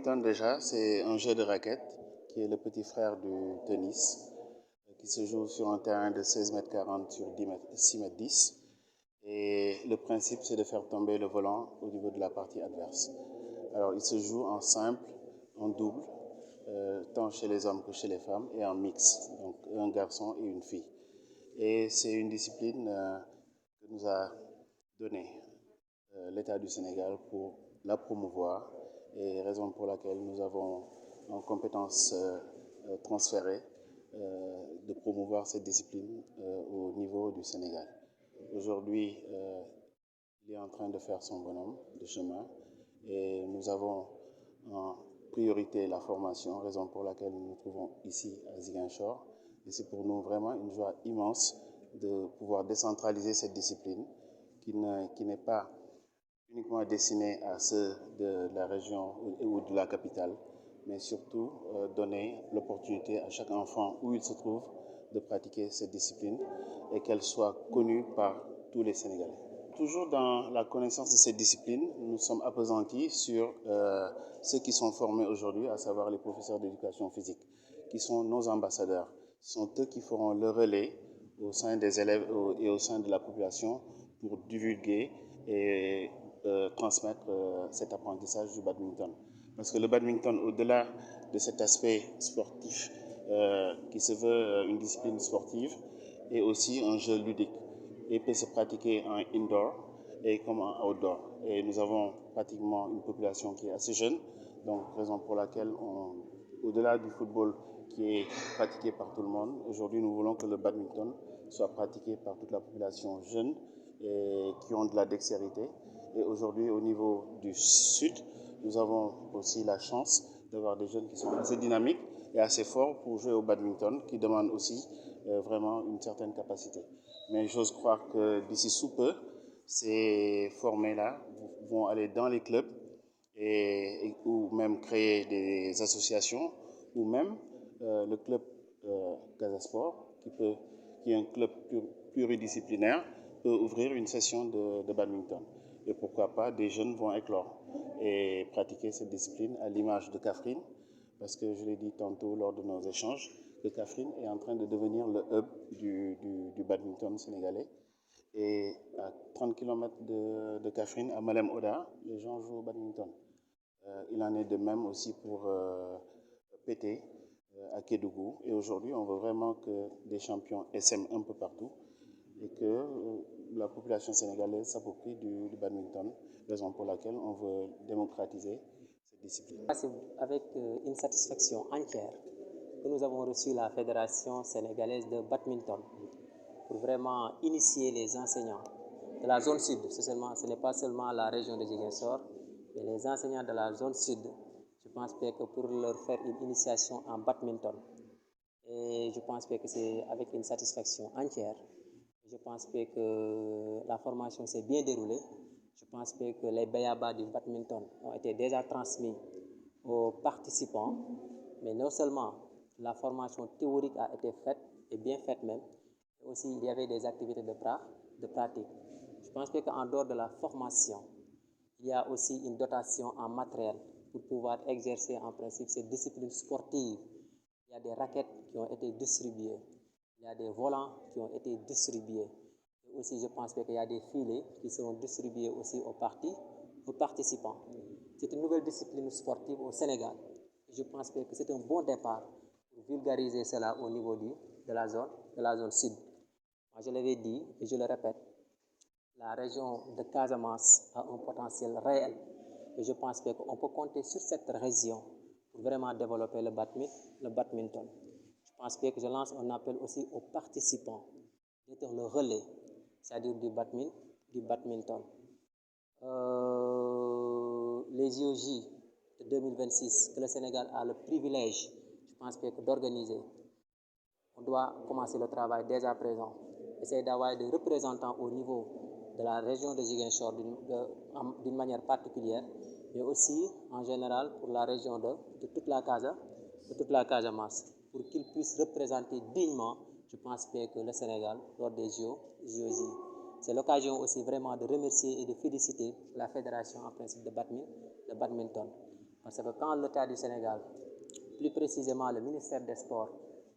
badminton, déjà, c'est un jeu de raquette qui est le petit frère du tennis, qui se joue sur un terrain de 16 mètres 40 sur 6 mètres 10. Et le principe, c'est de faire tomber le volant au niveau de la partie adverse. Alors, il se joue en simple, en double, tant chez les hommes que chez les femmes, et en mix, donc un garçon et une fille. Et c'est une discipline que nous a donné l'État du Sénégal pour la promouvoir, et raison pour laquelle nous avons en compétence transférée de promouvoir cette discipline au niveau du Sénégal. Aujourd'hui, il est en train de faire son bonhomme de chemin et nous avons en priorité la formation, raison pour laquelle nous nous trouvons ici à Ziguinchor. Et c'est pour nous vraiment une joie immense de pouvoir décentraliser cette discipline qui n'est pas uniquement destinée à ceux de la région ou de la capitale, mais surtout donner l'opportunité à chaque enfant où il se trouve de pratiquer cette discipline et qu'elle soit connue par tous les Sénégalais. Toujours dans la connaissance de cette discipline, nous sommes appesantis sur ceux qui sont formés aujourd'hui, à savoir les professeurs d'éducation physique, qui sont nos ambassadeurs. Ce sont eux qui feront le relais au sein des élèves et au sein de la population pour divulguer et transmettre cet apprentissage du badminton. Parce que le badminton, au-delà de cet aspect sportif qui se veut une discipline sportive, est aussi un jeu ludique et peut se pratiquer en indoor et comme en outdoor. Et nous avons pratiquement une population qui est assez jeune, donc raison pour laquelle, au-delà du football qui est pratiqué par tout le monde, aujourd'hui nous voulons que le badminton soit pratiqué par toute la population jeune et qui ont de la dextérité. Et aujourd'hui, au niveau du sud, nous avons aussi la chance d'avoir des jeunes qui sont assez dynamiques et assez forts pour jouer au badminton, qui demandent aussi vraiment une certaine capacité. Mais j'ose croire que d'ici sous peu, ces formés-là vont aller dans les clubs ou même créer des associations, ou même le club Casasport, qui est un club pluridisciplinaire, peut ouvrir une session de badminton. Et pourquoi pas, des jeunes vont éclore et pratiquer cette discipline à l'image de Kaffrine, parce que je l'ai dit tantôt lors de nos échanges, que Kaffrine est en train de devenir le hub du badminton sénégalais. Et à 30 km de Kaffrine, à Malem Oda, les gens jouent au badminton. Il en est de même aussi pour Pété, à Kédougou. Et aujourd'hui, on veut vraiment que des champions SM un peu partout et que la population sénégalaise s'approprie du badminton, raison pour laquelle on veut démocratiser cette discipline. C'est avec une satisfaction entière que nous avons reçu la Fédération sénégalaise de badminton pour vraiment initier les enseignants de la zone sud. Ce n'est pas seulement la région de Ziguinchor, mais les enseignants de la zone sud, je pense que pour leur faire une initiation en badminton. Et je pense que c'est avec une satisfaction entière. Je pense que la formation s'est bien déroulée. Je pense que les béabas du badminton ont été déjà transmis aux participants. Mais non seulement la formation théorique a été faite, et bien faite même, mais aussi il y avait des activités de pratique. Je pense qu'en dehors de la formation, il y a aussi une dotation en matériel pour pouvoir exercer en principe ces disciplines sportives. Il y a des raquettes qui ont été distribuées, il y a des volants qui ont été distribués. Et aussi, je pense qu'il y a des filets qui seront distribués aussi aux participants. C'est une nouvelle discipline sportive au Sénégal. Je pense que c'est un bon départ pour vulgariser cela au niveau de la zone sud. Moi, je l'avais dit et je le répète, la région de Casamance a un potentiel réel. Et je pense qu'on peut compter sur cette région pour vraiment développer le badminton. Je pense que je lance un appel aussi aux participants d'être le relais, c'est-à-dire du badminton. Les JOJ de 2026 que le Sénégal a le privilège, je pense d'organiser. On doit commencer le travail dès à présent. Essayer d'avoir des représentants au niveau de la région de Ziguinchor d'une manière particulière, mais aussi en général pour la région de toute la Casamance, pour qu'ils puissent représenter dignement, je pense que le Sénégal lors des JOJ. C'est l'occasion aussi vraiment de remercier et de féliciter la fédération en principe de badminton. Parce que quand l'État du Sénégal, plus précisément le ministère des Sports,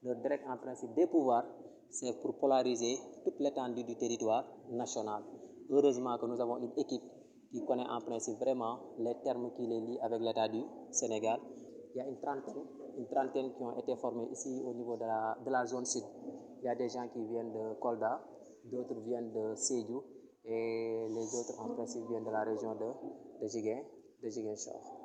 leur direct en principe des pouvoirs, c'est pour polariser toute l'étendue du territoire national. Heureusement que nous avons une équipe qui connaît en principe vraiment les termes qui les lient avec l'État du Sénégal. Il y a une trentaine qui ont été formés ici au niveau de la zone sud. Il y a des gens qui viennent de Kolda, d'autres viennent de Sédhiou et les autres en principe viennent de la région de Ziguinchor.